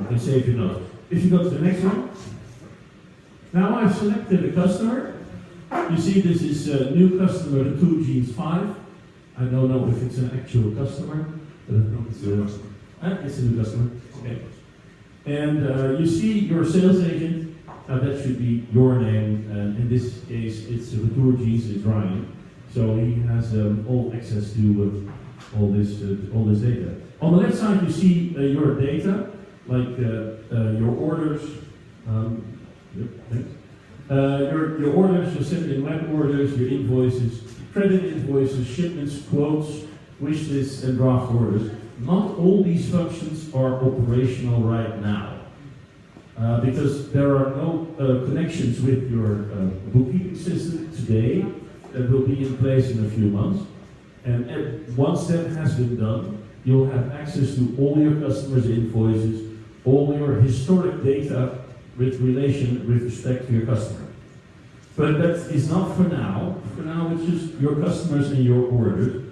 can save your notes. If you go to the next one, now I've selected a customer. You see this is a new customer, the 2 Jeans 5. I don't know if it's an actual customer, but I think it's a new customer. Okay. And you see your sales agent. Now that should be your name, and in this case it's Retour Jeans, it's Ryan. So he has all access to all this data. On the left side you see your data, like your orders, your orders, your sending web orders, your invoices, credit invoices, shipments, quotes, wish lists, and draft orders. Not all these functions are operational right now. Because there are no connections with your bookkeeping system today that will be in place in a few months. And once that has been done, you'll have access to all your customers' invoices, all your historic data with respect to your customer. But that is not for now. For now, it's just your customers and your orders.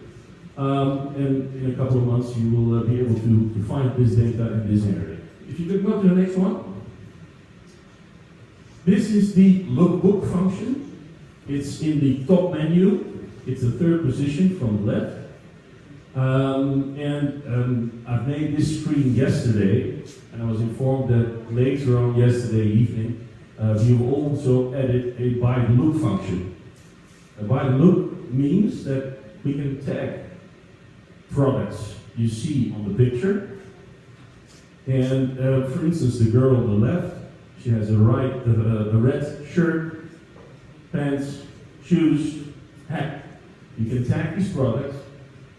And in a couple of months, you will be able to find this data in this area. If you could go to the next one. This is the lookbook function. It's in the top menu. It's the third position from the left. I've made this screen yesterday, and I was informed that later on yesterday evening, we will also added a by the look function. By the look means that we can tag products you see on the picture. And for instance, the girl on the left, she has a red shirt, pants, shoes, hat. You can tag these products,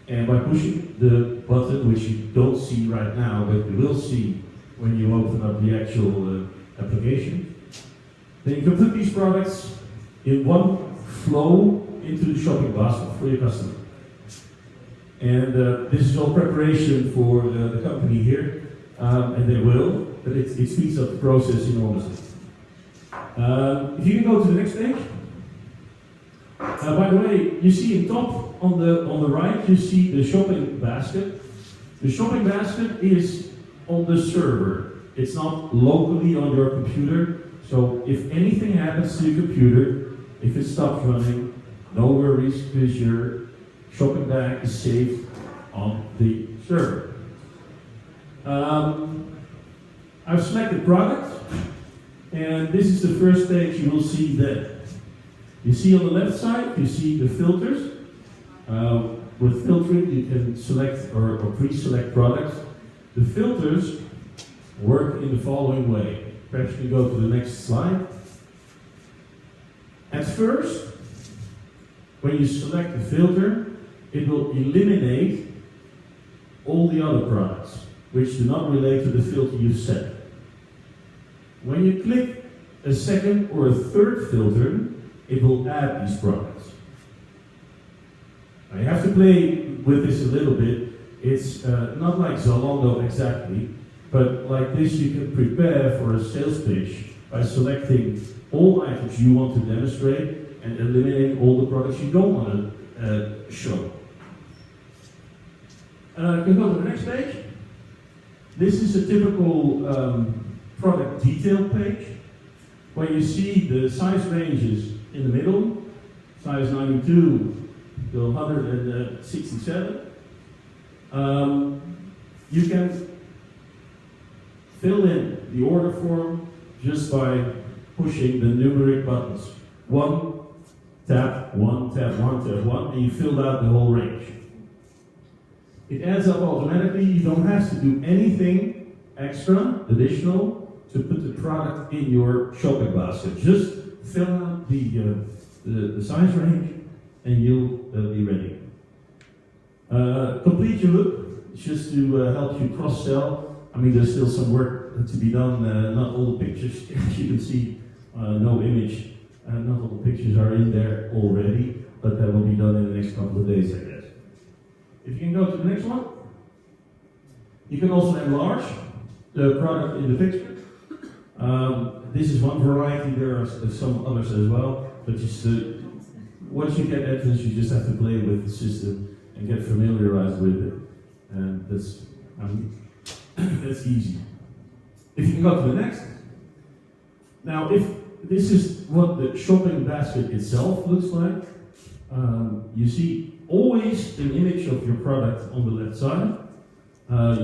and by pushing the button, which you don't see right now, but you will see when you open up the actual application, then you can put these products in one flow into the shopping basket for your customer. And this is all preparation for the company here, and they will. But it speeds up the process enormously. If you can go to the next page. By the way, you see in top on the right, you see the shopping basket. The shopping basket is on the server. It's not locally on your computer. So if anything happens to your computer, if it stops running, no worries, because your shopping bag is saved on the server. I've selected product, and this is the first page. You will see that. You see on the left side, you see the filters. With filtering, you can select or pre-select products. The filters work in the following way. Perhaps you can go to the next slide. At first, when you select the filter, it will eliminate all the other products which do not relate to the filter you've set. When you click a second or a third filter, it will add these products. Now you have to play with this a little bit. It's not like Zalando exactly, but like this you can prepare for a sales pitch by selecting all items you want to demonstrate and eliminating all the products you don't want to show. You can go to the next page. This is a typical product detail page where you see the size ranges in the middle, size 92 to 167. You can fill in the order form just by pushing the numeric buttons. One, tap, one, tap, one, tap, one, and you filled out the whole range. It adds up automatically. You don't have to do anything extra, additional, to put the product in your shopping basket. Just fill out the size range, and you'll be ready. Complete your look, just to help you cross-sell. I mean, there's still some work to be done. Not all the pictures, as you can see, no image. Not all the pictures are in there already, but that will be done in the next couple of days, I guess. If you can go to the next one. You can also enlarge the product in the picture. This is one variety, there are some others as well, but just once you get entrance, you just have to play with the system and get familiarized with it. And that's easy. If you can go to the next. Now, if this is what the shopping basket itself looks like, you see always an image of your product on the left side.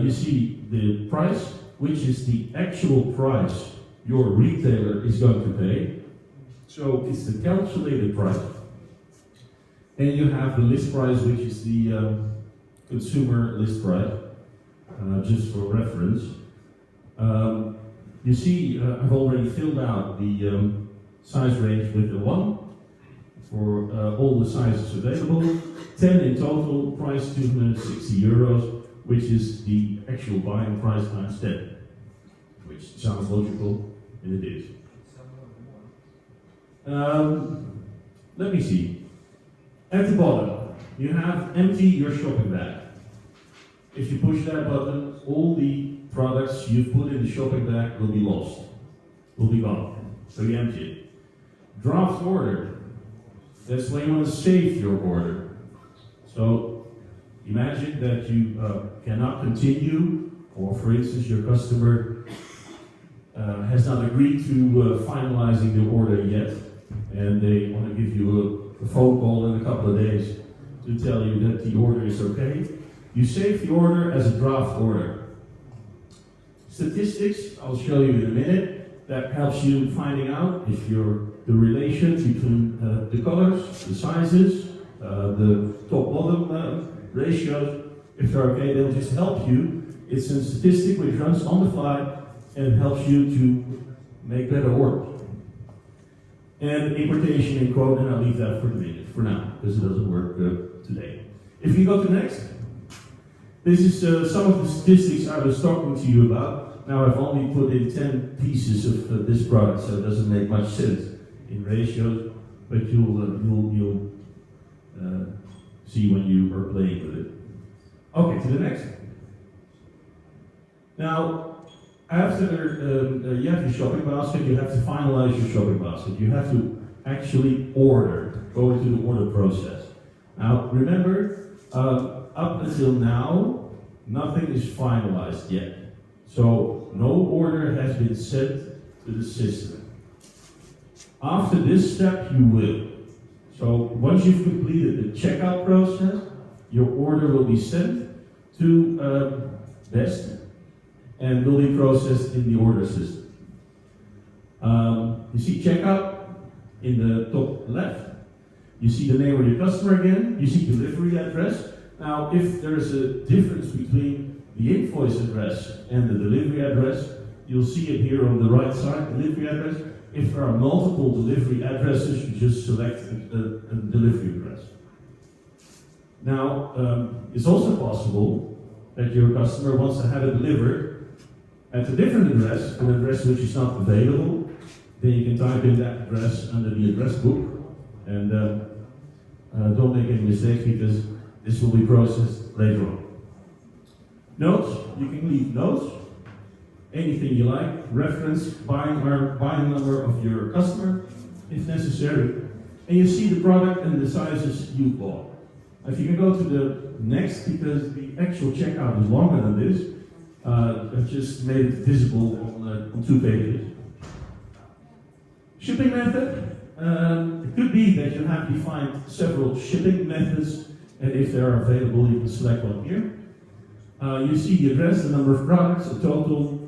You see the price, which is the actual price your retailer is going to pay. So it's the calculated price. And you have the list price, which is the consumer list price, just for reference. You see, I've already filled out the size range with the 1 for all the sizes available. 10 in total, price 260 euros, which is the actual buying price times 10, which sounds logical, and it is. Let me see. At the bottom, you have empty your shopping bag. If you push that button, all the products you've put in the shopping bag will be lost, will be gone. So you empty it. Draft order. That's when you want to save your order. So imagine that you cannot continue, or for instance, your customer has not agreed to finalizing the order yet, and they want to give you a phone call in a couple of days to tell you that the order is okay. You save the order as a draft order. Statistics, I'll show you in a minute, that helps you finding out if the relation between the colors, the sizes, the top-bottom ratios, if they're okay, they'll just help you. It's a statistic which runs on the fly and helps you to make better orders. And importation and quote, and I'll leave that for now, because it doesn't work today. If you go to next, this is some of the statistics I was talking to you about. Now I've only put in 10 pieces of this product, so it doesn't make much sense in ratios, but you'll see when you are playing with it. Okay, to the next. Now, after you have your shopping basket, you have to finalize your shopping basket. You have to actually order, go into the order process. Now, remember, up until now, nothing is finalized yet. So, no order has been sent to the system. After this step, you will. So, once you've completed the checkout process, your order will be sent to Best and will be processed in the order system. You see checkout in the top left. You see the name of your customer again. You see delivery address. Now, if there's a difference between the invoice address and the delivery address, you'll see it here on the right side, delivery address. If there are multiple delivery addresses, you just select a delivery address. Now, it's also possible that your customer wants to have it delivered at a different address, an address which is not available. Then you can type in that address under the address book, and don't make any mistakes because this will be processed later on. Notes, you can leave notes, anything you like, reference, buying number of your customer, if necessary, and you see the product and the sizes you bought. If you can go to the next, because the actual checkout is longer than this, I've just made it visible on 2 pages. Shipping method. It could be that you have defined several shipping methods, and if they are available, you can select one here. You see the address, the number of products, the total.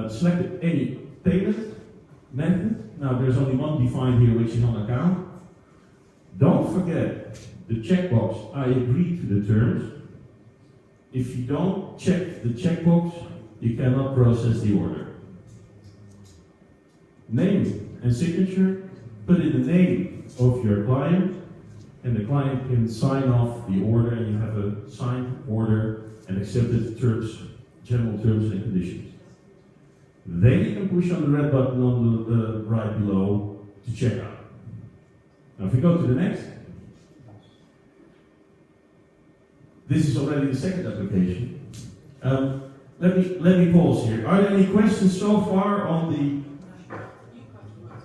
Select any payment method. Now, there's only one defined here, which is on account. Don't forget the checkbox, I agree to the terms. If you don't check the checkbox, you cannot process the order. Name and signature, put in the name of your client, and the client can sign off the order, and you have a signed order and accepted terms, general terms and conditions. Then you can push on the red button on the right below to check out. Now if we go to the next, this is already the second application. Let me pause here. Are there any questions so far on the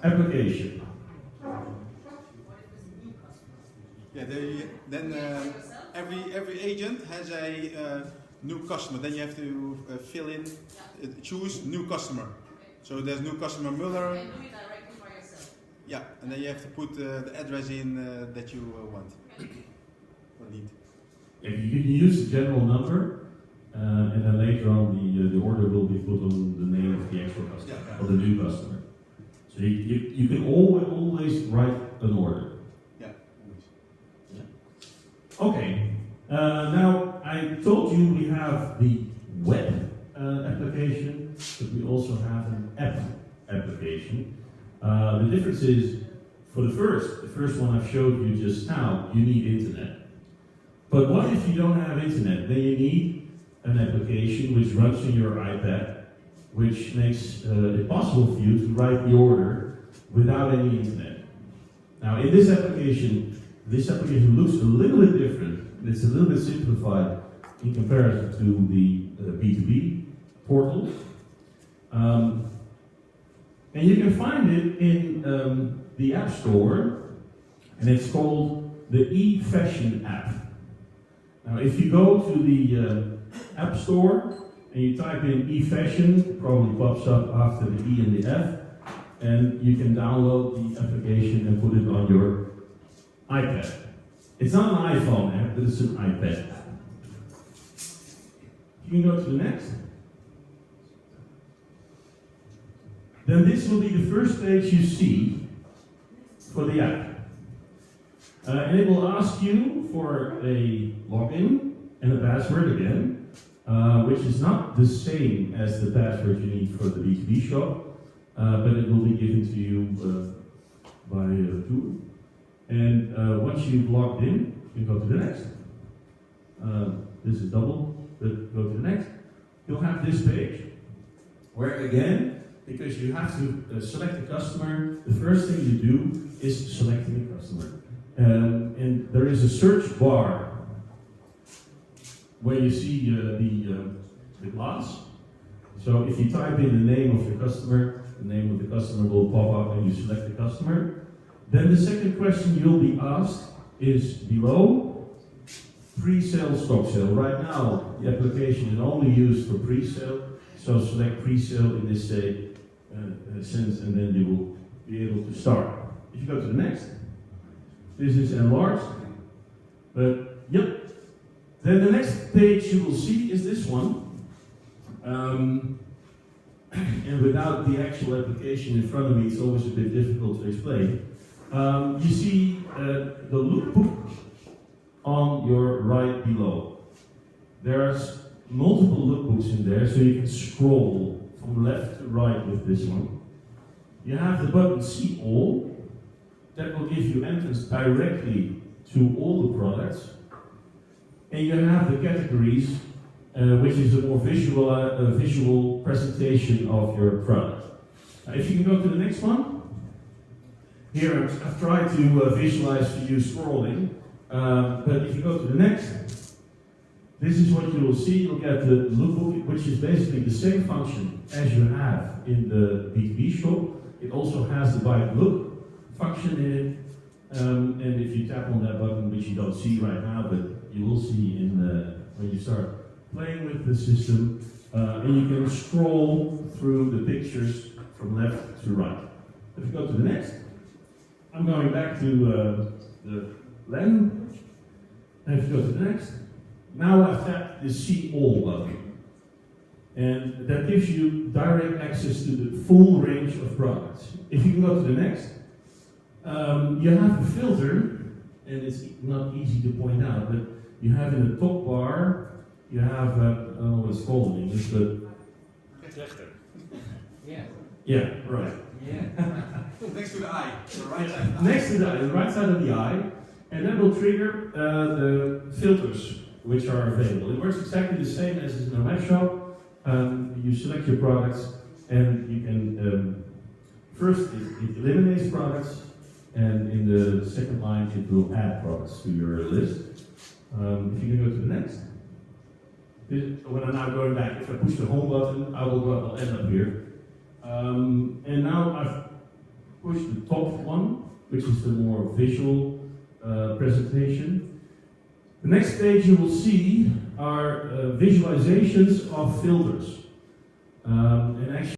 application? Yeah, then every agent has a new customer. Then you have to fill in, choose new customer. So there's new customer Muller. And do it directly by yourself. Yeah, and then you have to put the address in that you want. Or need. If you can use the general number, and then later on the order will be put on the name of the actual customer, or the new customer. So you can always write an order. Yeah, always. Yeah. Okay. Now I told you we have the web application, but we also have an app application. The difference is, for the first one I showed you just now, you need internet. But what if you don't have internet? Then you need an application which runs on your iPad, which makes it possible for you to write the order without any internet. Now in this application looks a little bit different. It's a little bit simplified in comparison to the B2B portal. And you can find it in the App Store, and it's called the eFashion app. Now if you go to the App Store and you type in eFashion, it probably pops up after the E and the F, and you can download the application and put it on your iPad. It's not an iPhone app, but it's an iPad app. You can go to the next. Then this will be the first page you see for the app. And it will ask you for a login and a password again, which is not the same as the password you need for the B2B shop, but it will be given to you by Retour. And once you've logged in, you can go to the next. This is double, but go to the next. You'll have this page, where again, because you have to select a customer, the first thing you do is selecting a customer. And there is a search bar where you see the glass. So if you type in the name of your customer, the name of the customer will pop up and you select the customer. Then the second question you'll be asked is below, pre-sale, stock sale. Right now, the application is only used for pre-sale, so select pre-sale in this sense, and then you will be able to start. If you go to the next, this is enlarged, but yep. Then the next page you will see is this one. And without the actual application in front of me, it's always a bit difficult to explain. You see the lookbook on your right below. There's multiple lookbooks in there, so you can scroll from left to right with this one. You have the button See All. That will give you entrance directly to all the products. And you have the categories, which is a more visual presentation of your product. If you can go to the next one. Here I've tried to visualize for you scrolling, but if you go to the next, this is what you will see. You'll get the lookbook, which is basically the same function as you have in the B2B shop. It also has the buy and look function in it, and if you tap on that button, which you don't see right now, but you will see in when you start playing with the system, and you can scroll through the pictures from left to right. If you go to the next, I'm going back to the LAN, and if you go to the next, now I've tapped the See All button, and that gives you direct access to the full range of products. If you can go to the next, you have a filter, and it's not easy to point out, but you have in the top bar, you have, I don't know what it's called in English, but... Yeah. Yeah, right. Yeah. Next to the eye, the right side. Next to the eye, the right side of the eye, and that will trigger the filters which are available. It works exactly the same as in a web shop. You select your products, and you can, first it eliminates products, and in the second line it will add products to your list. If you can go to the next. When I'm now going back, if I push the home button, I'll end up here. And now I've pushed the top one, which is the more visual presentation. The next page you will see are visualizations of filters. And actually